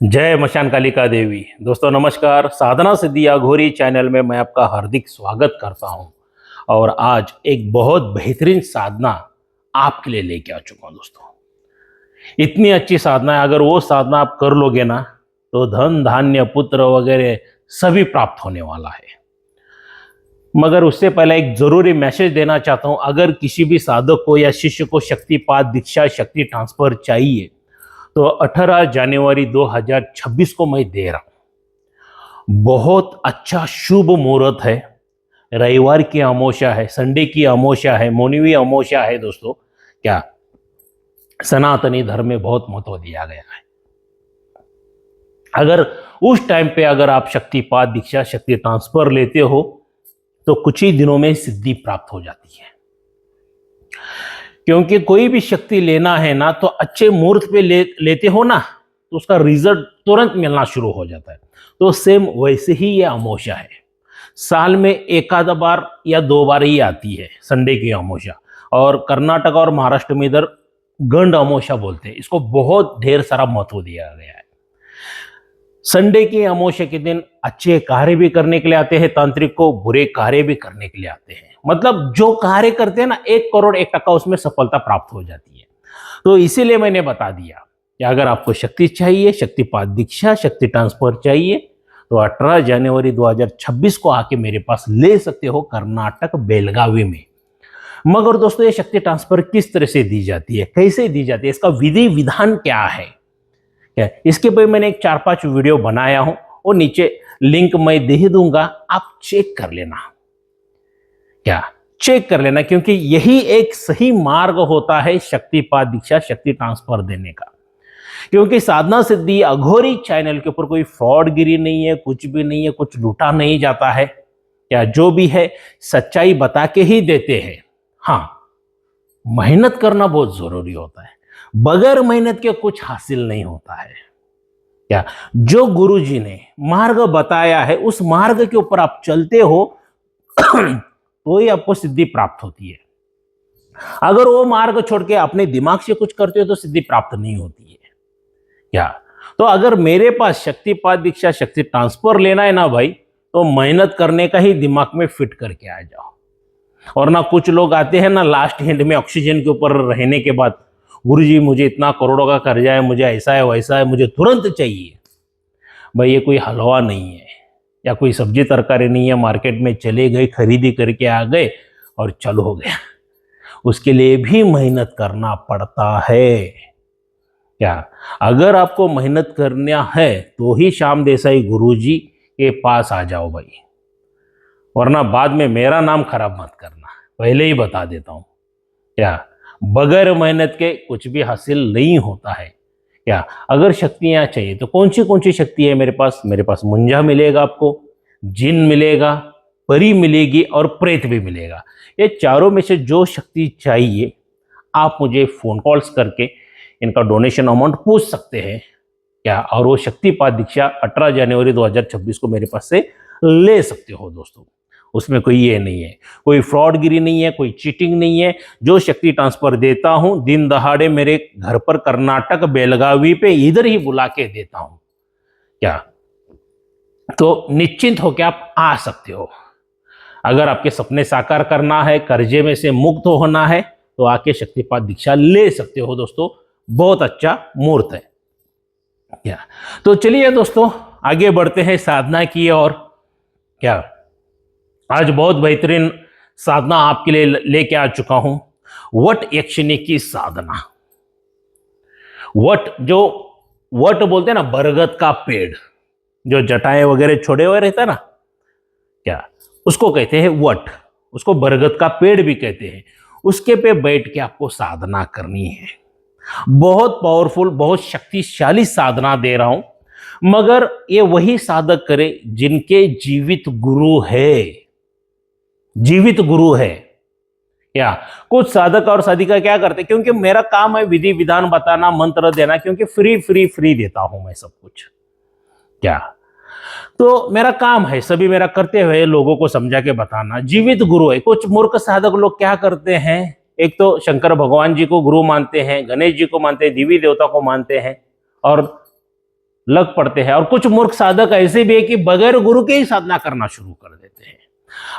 जय मशान कालिका देवी। दोस्तों नमस्कार। साधना सिद्धि अघोरी चैनल में मैं आपका हार्दिक स्वागत करता हूं और आज एक बहुत बेहतरीन साधना आपके लिए लेके आ चुका हूं। दोस्तों इतनी अच्छी साधना है, अगर वो साधना आप कर लोगे ना तो धन धान्य पुत्र वगैरह सभी प्राप्त होने वाला है। मगर उससे पहले एक जरूरी मैसेज देना चाहता हूं। अगर किसी भी साधक को या शिष्य को शक्तिपात दीक्षा शक्ति ट्रांसफर चाहिए तो 18 जनवरी 2026 को मैं दे रहा हूं। बहुत अच्छा शुभ मुहूर्त है। रविवार की अमावस्या है, संडे की अमावस्या है, मौनवी अमावस्या है। दोस्तों क्या सनातनी धर्म में बहुत महत्व दिया गया है। अगर उस टाइम पे अगर आप शक्तिपात दीक्षा शक्ति ट्रांसफर लेते हो तो कुछ ही दिनों में सिद्धि प्राप्त हो जाती है। क्योंकि कोई भी शक्ति लेना है ना तो अच्छे मुहूर्त पे लेते हो ना तो उसका रिजल्ट तुरंत मिलना शुरू हो जाता है। तो सेम वैसे ही ये अमावस्या है। साल में एक आधा बार या दो बार ही आती है संडे की अमावस्या। और कर्नाटक और महाराष्ट्र में इधर गंड अमावस्या बोलते हैं इसको। बहुत ढेर सारा महत्व दिया गया है। संडे की अमावस्या के दिन अच्छे कार्य भी करने के लिए आते हैं तांत्रिक को, बुरे कार्य भी करने के लिए आते हैं। मतलब जो कार्य करते हैं ना 1 करोड़ 1 टका उसमें सफलता प्राप्त हो जाती है। तो इसीलिए मैंने बता दिया कि अगर आपको शक्ति चाहिए, शक्तिपात दीक्षा शक्ति ट्रांसफर चाहिए तो 18 जनवरी 2026 को आके मेरे पास ले सकते हो, कर्नाटक बेलगावी में। मगर दोस्तों ये शक्ति ट्रांसफर किस तरह से दी जाती है, कैसे दी जाती है, इसका विधि विधान क्या है, इसके पर मैंने एक 4-5 वीडियो बनाया हूं और नीचे लिंक मैं दे दूंगा, आप चेक कर लेना। चेक कर लेना, क्योंकि यही एक सही मार्ग होता है शक्तिपात दीक्षा शक्ति ट्रांसफर देने का। क्योंकि साधना सिद्धि अघोरी चैनल के ऊपर कोई फ्रॉडगिरी नहीं है, कुछ भी नहीं है, कुछ लूटा नहीं जाता है। जो भी है सच्चाई बता के ही देते हैं। हाँ, मेहनत करना बहुत जरूरी होता है। बगैर मेहनत के कुछ हासिल नहीं होता है। जो गुरुजी ने मार्ग बताया है उस मार्ग के ऊपर आप चलते हो तो ही आपको सिद्धि प्राप्त होती है। अगर वो मार्ग छोड़ के अपने दिमाग से कुछ करते हो तो सिद्धि प्राप्त नहीं होती है। तो अगर मेरे पास शक्तिपात दीक्षा शक्ति ट्रांसफर लेना है ना भाई, तो मेहनत करने का ही दिमाग में फिट करके आ जाओ। और ना कुछ लोग आते हैं ना लास्ट एंड में ऑक्सीजन के ऊपर रहने के बाद, गुरुजी मुझे इतना करोड़ों का कर्जा है, मुझे ऐसा है वैसा है, मुझे तुरंत चाहिए। भाई ये कोई हलवा नहीं है या कोई सब्जी तरकारी नहीं है। मार्केट में चले गए, खरीदी करके आ गए और चलो हो गया। उसके लिए भी मेहनत करना पड़ता है। अगर आपको मेहनत करना है तो ही श्याम देसाई गुरुजी के पास आ जाओ भाई, वरना बाद में मेरा नाम खराब मत करना, पहले ही बता देता हूं। बगैर मेहनत के कुछ भी हासिल नहीं होता है। अगर शक्तियां चाहिए तो कौन सी शक्ति है मेरे पास? मेरे पास मुंजा मिलेगा, आपको जिन मिलेगा, परी मिलेगी और प्रेत भी मिलेगा। ये चारों में से जो शक्ति चाहिए आप मुझे फोन कॉल्स करके इनका डोनेशन अमाउंट पूछ सकते हैं। और वो शक्तिपात दीक्षा 18 जनवरी 2026 को मेरे पास से ले सकते हो। दोस्तों उसमें कोई ये नहीं है, कोई फ्रॉडगिरी नहीं है, कोई चीटिंग नहीं है। जो शक्ति ट्रांसफर देता हूं दिन दहाड़े मेरे घर पर कर्नाटक बेलगावी पे इधर ही बुला के देता हूं। तो निश्चिंत होकर आप आ सकते हो। अगर आपके सपने साकार करना है, कर्जे में से मुक्त होना है तो आके शक्तिपात दीक्षा ले सकते हो। दोस्तों बहुत अच्छा मुहूर्त है। तो चलिए दोस्तों आगे बढ़ते हैं साधना की ओर। आज बहुत बेहतरीन साधना आपके लिए लेके आ चुका हूं। वट यक्षिणी की साधना। वट बोलते हैं ना, बरगद का पेड़ जो जटाएं वगैरह छोड़े हुए रहता है ना, उसको कहते हैं वट। उसको बरगद का पेड़ भी कहते हैं। उसके पे बैठ के आपको साधना करनी है। बहुत पावरफुल, बहुत शक्तिशाली साधना दे रहा हूं। मगर ये वही साधक करे जिनके जीवित गुरु है। जीवित गुरु है। कुछ साधक और साधिका क्या करते, क्योंकि मेरा काम है विधि विधान बताना, मंत्र देना, क्योंकि फ्री देता हूं मैं सब कुछ। तो मेरा काम है सभी मेरा करते हुए लोगों को समझा के बताना। जीवित गुरु है। कुछ मूर्ख साधक लोग क्या करते हैं, एक तो शंकर भगवान जी को गुरु मानते हैं, गणेश जी को मानते हैं, देवी देवता को मानते हैं और लग पड़ते हैं। और कुछ मूर्ख साधक ऐसे भी है कि बगैर गुरु के ही साधना करना शुरू कर देते हैं।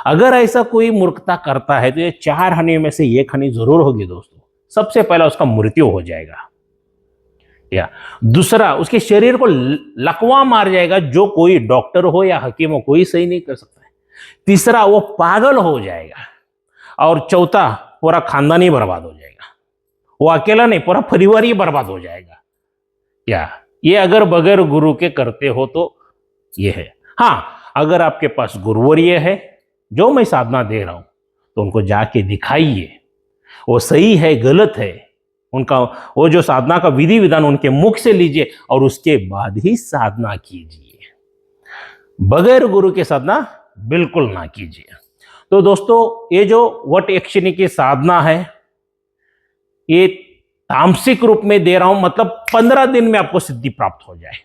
अगर ऐसा कोई मूर्खता करता है तो ये 4 हानियों में से एक हानि जरूर होगी दोस्तों। सबसे पहला उसका मृत्यु हो जाएगा, या दूसरा उसके शरीर को लकवा मार जाएगा, जो कोई डॉक्टर हो या हकीम हो कोई सही नहीं कर सकता है। तीसरा वो पागल हो जाएगा, और चौथा पूरा खानदान ही बर्बाद हो जाएगा। वो अकेला नहीं, पूरा परिवार ही बर्बाद हो जाएगा। क्या ये अगर बगैर गुरु के करते हो तो ये है। हाँ, अगर आपके पास गुरुवर्य है, जो मैं साधना दे रहा हूं, तो उनको जाके दिखाइए वो सही है गलत है, उनका वो जो साधना का विधि विधान उनके मुख से लीजिए और उसके बाद ही साधना कीजिए। बगैर गुरु के साधना बिल्कुल ना कीजिए। तो दोस्तों, ये जो वट यक्षिणी की साधना है, ये तामसिक रूप में दे रहा हूं, मतलब 15 दिन में आपको सिद्धि प्राप्त हो जाए।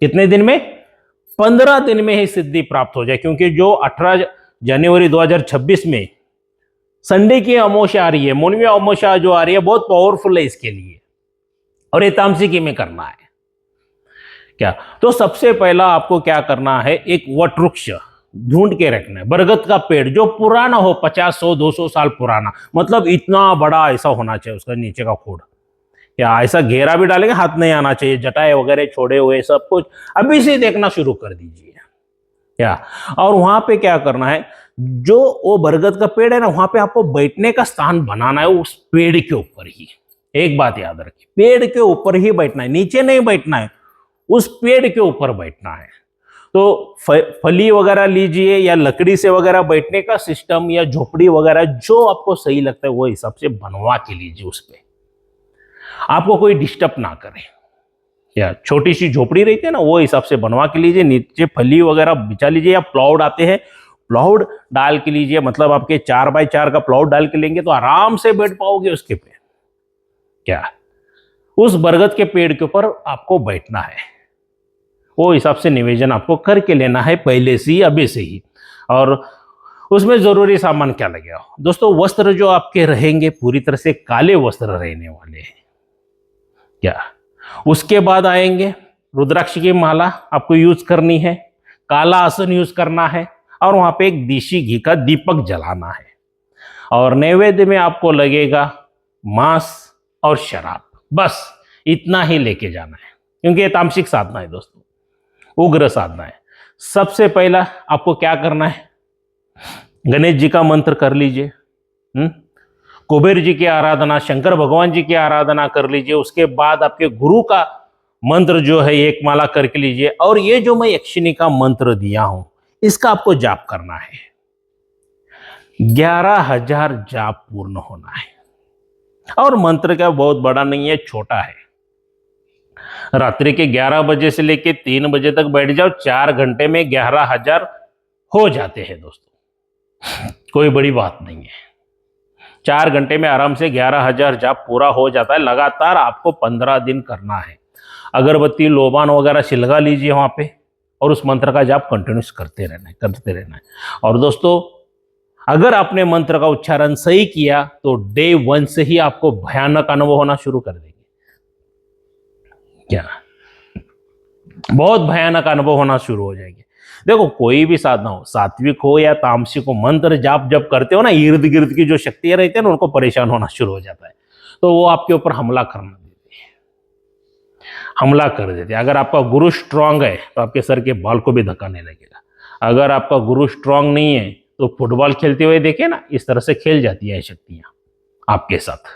कितने दिन में? 15 दिन में ही सिद्धि प्राप्त हो जाए। क्योंकि जो 18 जनवरी 2026 में संडे की अमावस्या आ रही है, मौनवी अमावस्या जो आ रही है, बहुत पावरफुल है इसके लिए, और ये तामसिकी में करना है। क्या तो सबसे पहला आपको क्या करना है, एक वट वृक्ष ढूंढ के रखना है, बरगद का पेड़ जो पुराना हो, 50, 100, 200 साल पुराना, मतलब इतना बड़ा ऐसा होना चाहिए उसका नीचे का खोड, या ऐसा घेरा भी डालेंगे, हाथ नहीं आना चाहिए, जटाएं वगैरह छोड़े हुए सब कुछ अभी से देखना शुरू कर दीजिए। क्या और वहां पे क्या करना है, जो वो बरगद का पेड़ है ना, वहां पे आपको बैठने का स्थान बनाना है, उस पेड़ के ऊपर ही। एक बात याद रखिए, पेड़ के ऊपर ही बैठना है, नीचे नहीं बैठना है, उस पेड़ के ऊपर बैठना है। तो फली वगैरह लीजिए, या लकड़ी से वगैरह बैठने का सिस्टम, या झोपड़ी वगैरह जो आपको सही लगता है वो हिसाब से बनवा के लीजिए। उस पे आपको कोई डिस्टर्ब ना करे, या छोटी सी झोपड़ी रहती है ना, वो हिसाब से बनवा के लीजिए। नीचे फली वगैरह बिछा लीजिए, या प्लाउड आते हैं, प्लाउड डाल के लीजिए, मतलब आपके 4x4 का प्लाउड डाल के लेंगे तो आराम से बैठ पाओगे उसके पे। क्या उस बरगद के पेड़ के ऊपर आपको बैठना है, वो हिसाब से निवेदन आपको करके लेना है पहले से ही, अभी से ही। और उसमें जरूरी सामान क्या लगेगा दोस्तों, वस्त्र जो आपके रहेंगे पूरी तरह से काले वस्त्र रहने वाले हैं। क्या उसके बाद आएंगे रुद्राक्ष की माला आपको यूज करनी है, काला आसन यूज करना है, और वहां पे एक देशी घी का दीपक जलाना है। और नैवेद्य में आपको लगेगा मांस और शराब, बस इतना ही लेके जाना है। क्योंकि ये तामसिक साधना है दोस्तों, उग्र साधना है। सबसे पहला आपको क्या करना है, गणेश जी का मंत्र कर लीजिए, कुबेर जी की आराधना, शंकर भगवान जी की आराधना कर लीजिए। उसके बाद आपके गुरु का मंत्र जो है एक माला करके लीजिए, और ये जो मैं यक्षिणी का मंत्र दिया हूं इसका आपको जाप करना है। 11,000 जाप पूर्ण होना है। और मंत्र का बहुत बड़ा नहीं है, छोटा है। रात्रि के 11 बजे से लेके 3 बजे तक बैठ जाओ, 4 घंटे में 11,000 हो जाते हैं दोस्तों, कोई बड़ी बात नहीं है। 4 घंटे में आराम से 11,000 जाप पूरा हो जाता है। लगातार आपको 15 दिन करना है। अगरबत्ती, लोबान वगैरह छिलका लीजिए वहां पे, और उस मंत्र का जाप कंटिन्यूस करते रहना है। और दोस्तों, अगर आपने मंत्र का उच्चारण सही किया तो डे 1 से ही आपको भयानक अनुभव होना शुरू कर देंगे। क्या बहुत भयानक अनुभव होना शुरू हो जाएंगे। देखो, कोई भी साधना हो, सात्विक हो या तामसिक हो, मंत्र जाप जब करते हो ना, इर्द गिर्द की जो शक्तियां रहती है ना, उनको परेशान होना शुरू हो जाता है, तो वो आपके ऊपर हमला करना देते हैं, हमला कर देते हैं। अगर आपका गुरु स्ट्रांग है तो आपके सर के बाल को भी धक्काने लगेगा। अगर आपका गुरु स्ट्रांग नहीं है तो फुटबॉल खेलते हुए देखे ना, इस तरह से खेल जाती है शक्तियां आपके साथ।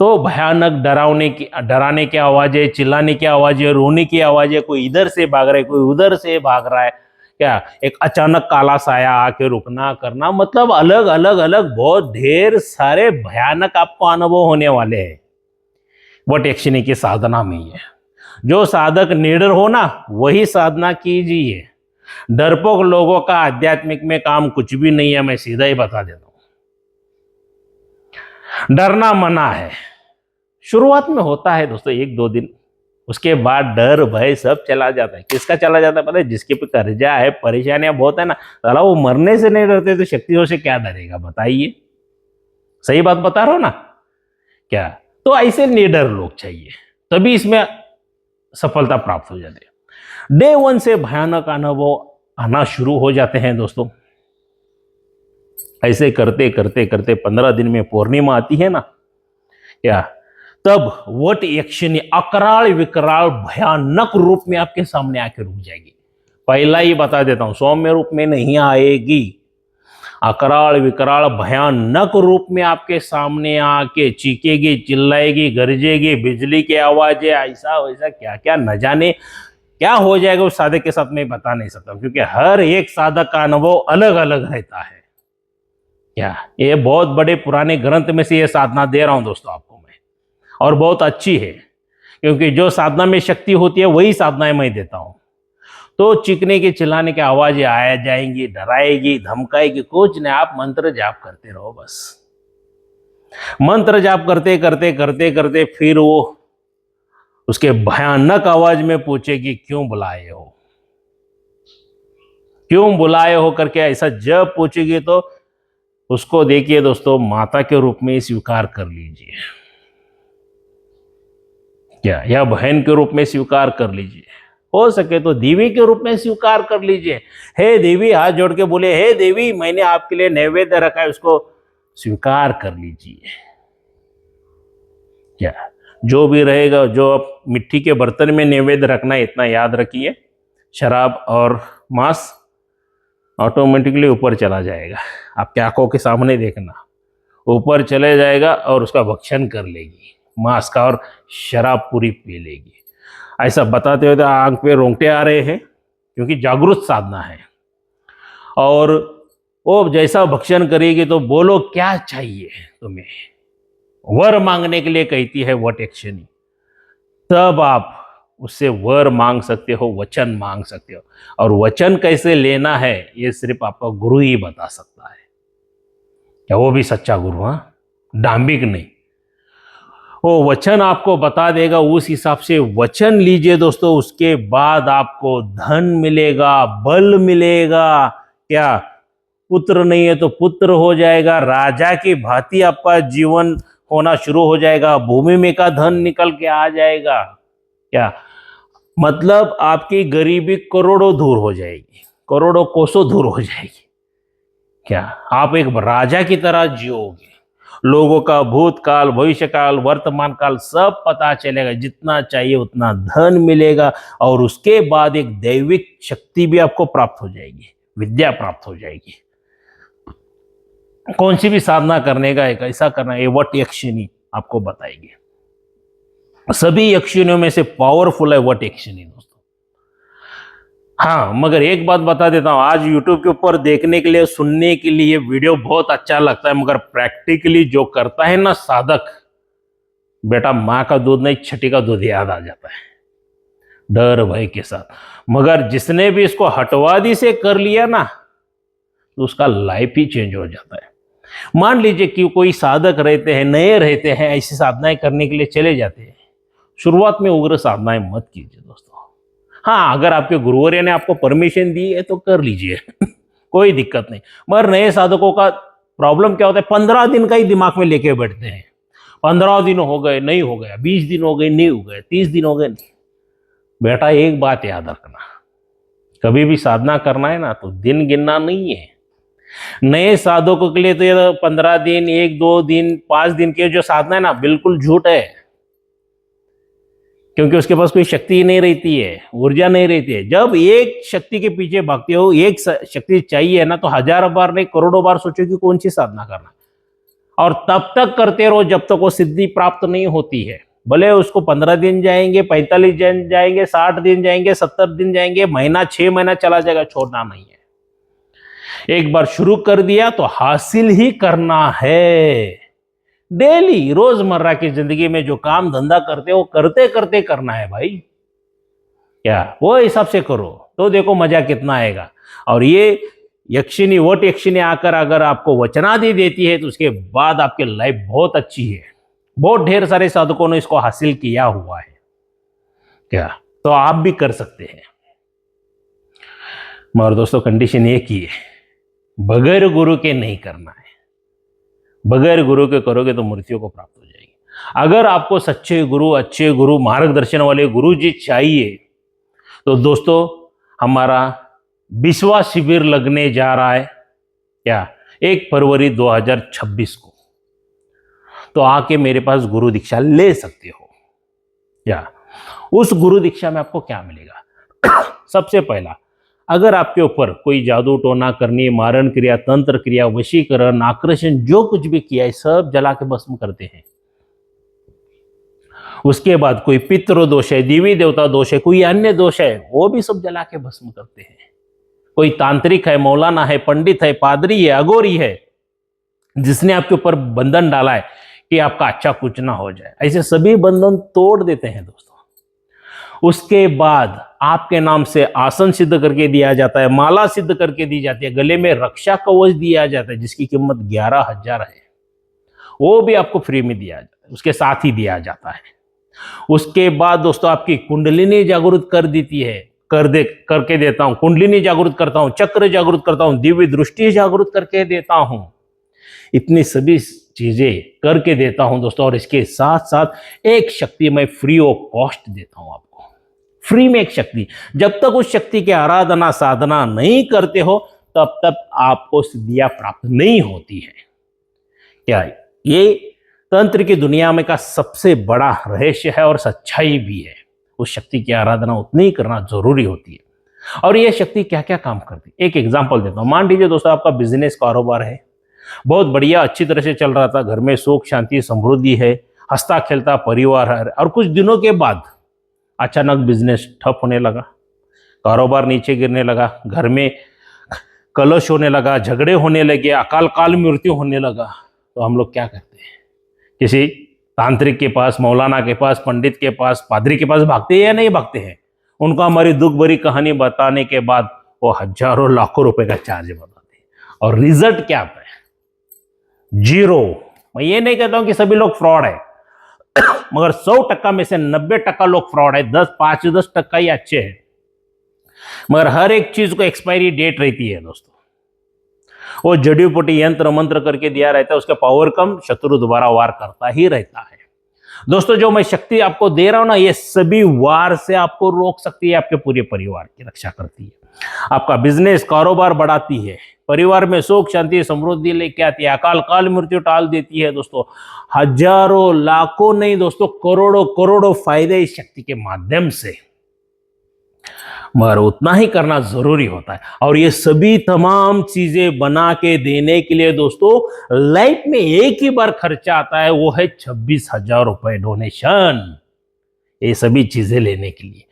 तो भयानक डराने की आवाजें, चिल्लाने की आवाजें, रोने की आवाजें, कोई इधर से भाग रहा है, कोई उधर से भाग रहा है, क्या एक अचानक काला साया आके रुकना करना, मतलब अलग अलग अलग बहुत ढेर सारे भयानक आपको अनुभव होने वाले हैं वट यक्षिणी की साधना में ही है। जो साधक निडर हो ना, वही साधना कीजिए। डरपोक लोगों का आध्यात्मिक में काम कुछ भी नहीं है, मैं सीधा ही बता देता हूं। डरना मना है। शुरुआत में होता है दोस्तों 1-2 दिन, उसके बाद डर भय सब चला जाता है। किसका चला जाता है पता है? जिसके पे कर्जा है, परेशानियां बहुत है ना, साला वो मरने से नहीं डरते तो शक्तियों से क्या डरेगा बताइए? सही बात बता रहा हूं ना? क्या तो ऐसे निडर लोग चाहिए, तभी इसमें सफलता प्राप्त हो जाती है। डे 1 से भयानक अनुभव आना शुरू हो जाते हैं दोस्तों। ऐसे करते करते करते 15 दिन में पूर्णिमा आती है ना, क्या तब वट यक्षिणी अकराल विकराल भयानक रूप में आपके सामने आके रुक जाएगी। पहला ही बता देता हूं, सौम्य रूप में नहीं आएगी, अकराल विकराल भयानक रूप में आपके सामने आके चीखेगी, चिल्लाएगी, गरजेगी, बिजली की आवाजें, ऐसा वैसा क्या क्या न जाने क्या हो जाएगा उस साधक के साथ मैं बता नहीं सकता, क्योंकि हर एक साधक का अनुभव अलग अलग रहता है। क्या ये बहुत बड़े पुराने ग्रंथ में से ये साधना दे रहा हूं दोस्तों आपको मैं, और बहुत अच्छी है, क्योंकि जो साधना में शक्ति होती है वही साधनाएं मैं देता हूं। तो चीखने के चिल्लाने की आवाजें आया जाएंगी, डराएगी, धमकाएगी, कुछ नहीं, आप मंत्र जाप करते रहो बस। मंत्र जाप करते करते करते करते फिर वो उसके भयानक आवाज में पूछेगी क्यों बुलाए हो, क्यों बुलाए हो करके ऐसा जब पूछेगी तो उसको देखिए दोस्तों, माता के रूप में स्वीकार कर लीजिए, क्या या बहन के रूप में स्वीकार कर लीजिए, हो सके तो देवी के रूप में स्वीकार कर लीजिए। हे देवी, हाथ जोड़ के बोले, हे देवी मैंने आपके लिए नैवेद्य रखा है, उसको स्वीकार कर लीजिए। क्या जो भी रहेगा, जो आप मिट्टी के बर्तन में नैवेद्य रखना है इतना याद रखिए, शराब और मांस ऑटोमेटिकली ऊपर चला जाएगा, आपकी आंखों के सामने देखना, ऊपर चले जाएगा और उसका भक्षण कर लेगी मांस का, और शराब पूरी पी लेगी। ऐसा बताते हुए तो आंख पे रोंगटे आ रहे हैं, क्योंकि जागरूक साधना है। और वो जैसा भक्षण करेगी तो बोलो क्या चाहिए तुम्हें, वर मांगने के लिए कहती है वट यक्षिणी, तब आप उससे वर मांग सकते हो, वचन मांग सकते हो। और वचन कैसे लेना है ये सिर्फ आपका गुरु ही बता सकता है, क्या वो भी सच्चा गुरु, हाँ, डांबिक नहीं। वो वचन आपको बता देगा, उस हिसाब से वचन लीजिए दोस्तों। उसके बाद आपको धन मिलेगा, बल मिलेगा, क्या पुत्र नहीं है तो पुत्र हो जाएगा, राजा की भांति आपका जीवन होना शुरू हो जाएगा, भूमि में का धन निकल के आ जाएगा, क्या मतलब आपकी गरीबी करोड़ों दूर हो जाएगी, करोड़ों कोसों दूर हो जाएगी। क्या आप एक राजा की तरह जियोगे, लोगों का भूतकाल, भविष्यकाल, वर्तमान काल सब पता चलेगा, जितना चाहिए उतना धन मिलेगा, और उसके बाद एक दैविक शक्ति भी आपको प्राप्त हो जाएगी, विद्या प्राप्त हो जाएगी। कौन सी भी साधना करने का एक ऐसा करना, ये वट यक्षिणी आपको बताएगी। सभी यक्षिणियों में से पावरफुल है वट यक्षिणी दोस्तों। हाँ, मगर एक बात बता देता हूं, आज YouTube के ऊपर देखने के लिए, सुनने के लिए वीडियो बहुत अच्छा लगता है, मगर प्रैक्टिकली जो करता है ना साधक, बेटा माँ का दूध नहीं छठी का दूध याद आ जाता है, डर भय के साथ। मगर जिसने भी इसको हटवादी से कर लिया ना, तो उसका लाइफ ही चेंज हो जाता है। मान लीजिए कि कोई साधक रहते हैं, नए रहते हैं, ऐसी साधनाएं करने के लिए चले जाते हैं, शुरुआत में उग्र साधनाएं मत कीजिए दोस्तों। हाँ, अगर आपके गुरुवर्य ने आपको परमिशन दी है तो कर लीजिए कोई दिक्कत नहीं। मगर नए साधकों का प्रॉब्लम क्या होता है, 15 दिन का ही दिमाग में लेके बैठते हैं, 15 दिन हो गए नहीं हो गया, 20 दिन हो गए नहीं हो गए, 30 दिन हो गए नहीं। बेटा एक बात याद रखना, कभी भी साधना करना है ना तो दिन गिनना नहीं है। नए साधकों के लिए तो ये 15 दिन, 1-2 दिन, 5 दिन के जो साधना है ना, बिल्कुल झूठ है, क्योंकि उसके पास कोई शक्ति नहीं रहती है, ऊर्जा नहीं रहती है। जब एक शक्ति के पीछे भागते हो, एक शक्ति चाहिए ना, तो 1000 बार नहीं करोड़ों बार सोचो कि कौन सी साधना करना, और तब तक करते रहो जब तक वो सिद्धि प्राप्त नहीं होती है। भले उसको 15 दिन जाएंगे, 45 दिन जाएंगे, 60 दिन जाएंगे, 70 दिन जाएंगे, महीना 6 महीना चला जाएगा, छोड़ना नहीं है। एक बार शुरू कर दिया तो हासिल ही करना है। डेली रोजमर्रा की जिंदगी में जो काम धंधा करते हो, करते करते करना है भाई, क्या वो हिसाब से करो तो देखो मजा कितना आएगा। और ये यक्षिणी, वट यक्षिणी आकर अगर आपको वचनादि देती है तो उसके बाद आपकी लाइफ बहुत अच्छी है। बहुत ढेर सारे साधकों ने इसको हासिल किया हुआ है, क्या तो आप भी कर सकते हैं। मगर दोस्तों कंडीशन एक ही है, बगैर गुरु के नहीं करना है। बगैर गुरु के करोगे तो मृत्यु को प्राप्त हो जाएगी। अगर आपको सच्चे गुरु, अच्छे गुरु, मार्गदर्शन वाले गुरु जी चाहिए तो दोस्तों हमारा विश्वास शिविर लगने जा रहा है क्या 1 फरवरी 2026 को। तो आके मेरे पास गुरु दीक्षा ले सकते हो। या उस गुरु दीक्षा में आपको क्या मिलेगा? सबसे पहला, अगर आपके ऊपर कोई जादू टोना करनी, मारण क्रिया, तंत्र क्रिया, वशीकरण, आकर्षण, जो कुछ भी किया है सब जला के भस्म करते हैं। उसके बाद कोई पितृ दोष है, देवी देवता दोष है, कोई अन्य दोष है, वो भी सब जला के भस्म करते हैं। कोई तांत्रिक है, मौलाना है, पंडित है, पादरी है, अगोरी है, जिसने आपके ऊपर बंधन डाला है कि आपका अच्छा कुछ ना हो जाए, ऐसे सभी बंधन तोड़ देते हैं दोस्तों। उसके बाद आपके नाम से आसन सिद्ध करके दिया जाता है, माला सिद्ध करके दी जाती है, गले में रक्षा कवच दिया जाता है जिसकी कीमत 11,000 है, वो भी आपको फ्री में दिया जाता है, उसके साथ ही दिया जाता है। उसके बाद दोस्तों आपकी कुंडलिनी जागृत कर देती है, करके देता हूं, कुंडलिनी जागृत करता हूं, चक्र जागृत करता हूं, दिव्य दृष्टि जागृत करके देता हूं, इतनी सभी चीजें करके देता हूं दोस्तों। और इसके साथ साथ एक शक्ति मैं फ्री ऑफ कॉस्ट देता हूं आपको, फ्री में एक शक्ति। जब तक उस शक्ति की आराधना साधना नहीं करते हो तब तक आपको सिद्धियां प्राप्त नहीं होती है। क्या ये तंत्र की दुनिया में का सबसे बड़ा रहस्य है और सच्चाई भी है। उस शक्ति की आराधना उतनी ही करना जरूरी होती है। और ये शक्ति क्या क्या काम करती है, एक एग्जांपल देता हूं। मान लीजिए दोस्तों आपका बिजनेस कारोबार है, बहुत बढ़िया अच्छी तरह से चल रहा था, घर में सुख शांति समृद्धि है, हंसता खेलता परिवार है, और कुछ दिनों के बाद अचानक बिजनेस ठप होने लगा, कारोबार नीचे गिरने लगा, घर में कलश होने लगा, झगड़े होने लगे, अकाल काल मृत्यु होने लगा। तो हम लोग क्या करते हैं? किसी तांत्रिक के पास, मौलाना के पास, पंडित के पास, पादरी के पास भागते हैं या नहीं भागते हैं? उनको हमारी दुख भरी कहानी बताने के बाद वो हजारों लाखों रुपए का चार्ज बताते हैं, और रिजल्ट क्या आता है? 0। मैं ये नहीं कहता हूं कि सभी लोग फ्रॉड है, मगर 100% में से 90% लोग फ्रॉड है, 5-10% ही अच्छे हैं। मगर हर एक चीज को एक्सपायरी डेट रहती है दोस्तों। वो जड़ी बूटी यंत्र मंत्र करके दिया रहता है, उसका पावर कम, शत्रु दोबारा वार करता ही रहता है दोस्तों। जो मैं शक्ति आपको दे रहा हूं ना, ये सभी वार से आपको रोक सकती है, आपके पूरे परिवार की रक्षा करती है, आपका बिजनेस कारोबार बढ़ाती है, परिवार में सुख शांति समृद्धि लेके आती है, अकाल काल मृत्यु टाल देती है दोस्तों। हजारों लाखों नहीं दोस्तों, करोड़ों करोड़ों फायदे इस शक्ति के माध्यम से, मगर उतना ही करना जरूरी होता है। और ये सभी तमाम चीजें बना के देने के लिए दोस्तों लाइफ में एक ही बार खर्चा आता है, वो है 26,000 रुपए डोनेशन, ये सभी चीजें लेने के लिए।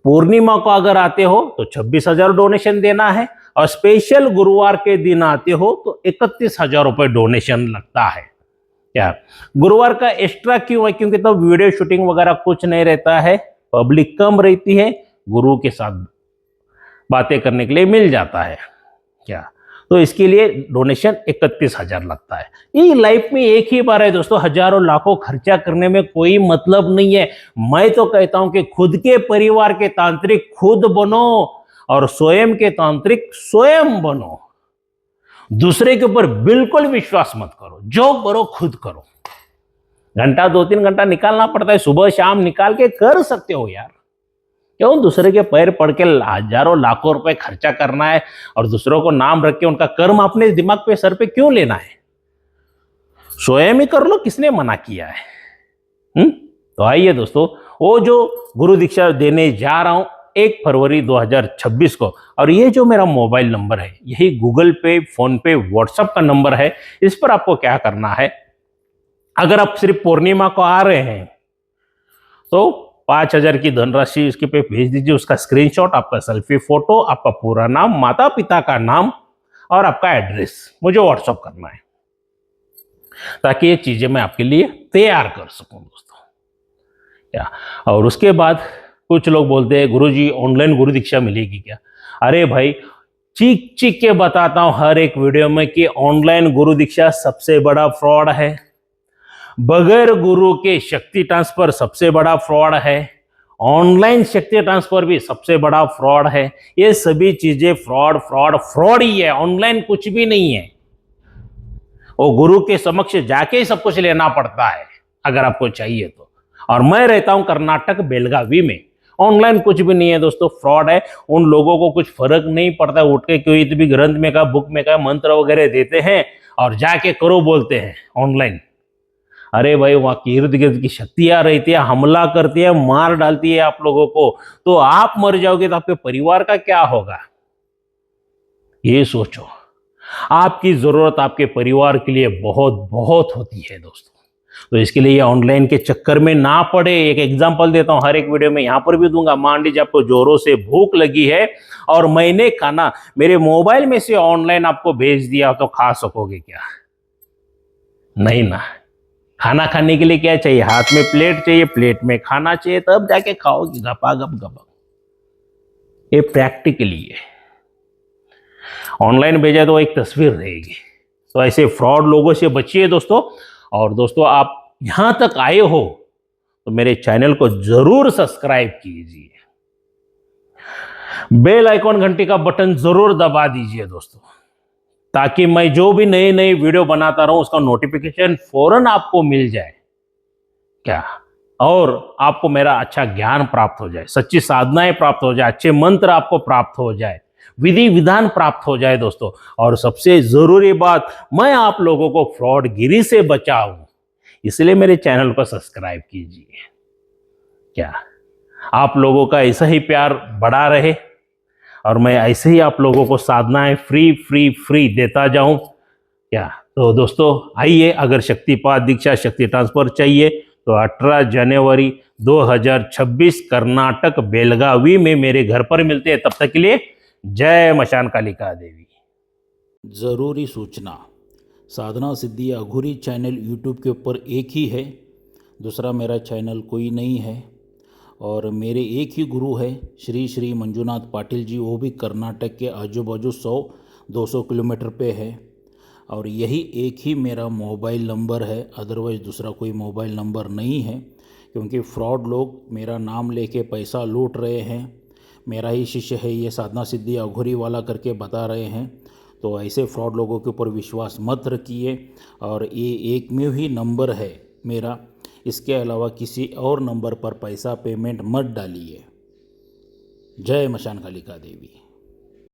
पूर्णिमा को अगर आते हो तो 26,000 डोनेशन देना है, और स्पेशल गुरुवार के दिन आते हो तो 31,000 रुपए डोनेशन लगता है। क्या गुरुवार का एक्स्ट्रा क्यों है? क्योंकि तब वीडियो शूटिंग वगैरह कुछ नहीं रहता है, पब्लिक कम रहती है, गुरु के साथ बातें करने के लिए मिल जाता है। क्या तो इसके लिए डोनेशन 31,000 लगता है। ये लाइफ में एक ही बार है दोस्तों, हजारों लाखों खर्चा करने में कोई मतलब नहीं है। मैं तो कहता हूं कि खुद के परिवार के तांत्रिक खुद बनो, और स्वयं के तांत्रिक स्वयं बनो। दूसरे के ऊपर बिल्कुल विश्वास मत करो, जो करो खुद करो। घंटा 2-3 घंटा निकालना पड़ता है, सुबह शाम निकाल के कर सकते हो यार। क्यों दूसरे के पैर पड़ के हजारों लाखों रुपए खर्चा करना है, और दूसरों को नाम रख के उनका कर्म अपने दिमाग पे सर पे क्यों लेना है? स्वयं ही कर लो, किसने मना किया है? तो आइए दोस्तों, वो जो गुरु दीक्षा देने जा रहा हूं 1 फरवरी 2026 को, और ये जो मेरा मोबाइल नंबर है, यही गूगल पे, फोन पे, व्हाट्सएप का नंबर है। इस पर आपको क्या करना है, अगर आप सिर्फ पूर्णिमा को आ रहे हैं तो 5,000 की धनराशि इसके पे भेज दीजिए, उसका स्क्रीनशॉट, आपका सेल्फी फोटो, आपका पूरा नाम, माता पिता का नाम और आपका एड्रेस मुझे व्हाट्सएप करना है, ताकि ये चीजें मैं आपके लिए तैयार कर सकूं दोस्तों। क्या और उसके बाद कुछ लोग बोलते हैं गुरुजी ऑनलाइन गुरु दीक्षा मिलेगी क्या? अरे भाई, चीख चीख के बताता हूं हर एक वीडियो में कि ऑनलाइन गुरु दीक्षा सबसे बड़ा फ्रॉड है। बगैर गुरु के शक्ति ट्रांसफर सबसे बड़ा फ्रॉड है। ऑनलाइन शक्ति ट्रांसफर भी सबसे बड़ा फ्रॉड है। ये सभी चीजें फ्रॉड फ्रॉड फ्रॉड ही है, ऑनलाइन कुछ भी नहीं है। वो गुरु के समक्ष जाके ही सब कुछ लेना पड़ता है। अगर आपको चाहिए तो। और मैं रहता हूं कर्नाटक बेलगावी में। ऑनलाइन कुछ भी नहीं है दोस्तों, फ्रॉड है। उन लोगों को कुछ फर्क नहीं पड़ता, उठ के कोई भी ग्रंथ में का बुक में का मंत्र वगैरह देते हैं और जाके करो बोलते हैं ऑनलाइन। अरे भाई, वहां की इर्द गिर्द की शक्तियां रहती है, हमला करती है, मार डालती है आप लोगों को, तो आप मर जाओगे तो आपके परिवार का क्या होगा, ये सोचो। आपकी जरूरत आपके परिवार के लिए बहुत बहुत होती है दोस्तों। तो इसके लिए ऑनलाइन के चक्कर में ना पड़े। एक एग्जांपल देता हूं, हर एक वीडियो में यहां पर भी दूंगा। मान लीजिए आपको जोरों से भूख लगी है और मैंने खाना मेरे मोबाइल में से ऑनलाइन आपको भेज दिया, तो खा सकोगे क्या? नहीं ना। खाना खाने के लिए क्या चाहिए? हाथ में प्लेट चाहिए, प्लेट में खाना चाहिए, तब जाके खाओगे गपा गप गप। ये प्रैक्टिकली है। ऑनलाइन भेजा तो एक तस्वीर रहेगी। तो ऐसे फ्रॉड लोगों से बचिए दोस्तों। और दोस्तों, आप यहां तक आए हो तो मेरे चैनल को जरूर सब्सक्राइब कीजिए, बेल आइकॉन घंटी का बटन जरूर दबा दीजिए दोस्तों, ताकि मैं जो भी नए नए वीडियो बनाता रहूं उसका नोटिफिकेशन फौरन आपको मिल जाए क्या, और आपको मेरा अच्छा ज्ञान प्राप्त हो जाए, सच्ची साधनाएं प्राप्त हो जाए, अच्छे मंत्र आपको प्राप्त हो जाए, विधि विधान प्राप्त हो जाए दोस्तों। और सबसे जरूरी बात, मैं आप लोगों को फ्रॉडगिरी से बचाऊं, इसलिए मेरे चैनल को सब्सक्राइब कीजिए। क्या आप लोगों का ऐसा ही प्यार बढ़ा रहे और मैं ऐसे ही आप लोगों को साधनाएं फ्री फ्री फ्री देता जाऊं क्या। तो दोस्तों आइए, अगर शक्तिपात दीक्षा शक्ति ट्रांसफर चाहिए तो 18 जनवरी 2026 कर्नाटक बेलगावी में मेरे घर पर मिलते हैं। तब तक के लिए जय मशान कालिका देवी। ज़रूरी सूचना, साधना सिद्धि अघोरी चैनल यूट्यूब के ऊपर एक ही है, दूसरा मेरा चैनल कोई नहीं है। और मेरे एक ही गुरु है श्री श्री मंजुनाथ पाटिल जी, वो भी कर्नाटक के आजू बाजू 100-200 किलोमीटर पे है। और यही एक ही मेरा मोबाइल नंबर है, अदरवाइज़ दूसरा कोई मोबाइल नंबर नहीं है, क्योंकि फ्रॉड लोग मेरा नाम लेके पैसा लूट रहे हैं। मेरा ही शिष्य है ये, साधना सिद्धि अघोरी वाला करके बता रहे हैं। तो ऐसे फ्रॉड लोगों के ऊपर विश्वास मत रखिए। और ये एकमेव ही नंबर है मेरा, इसके अलावा किसी और नंबर पर पैसा पेमेंट मत डालिए। जय मशान कालिका देवी।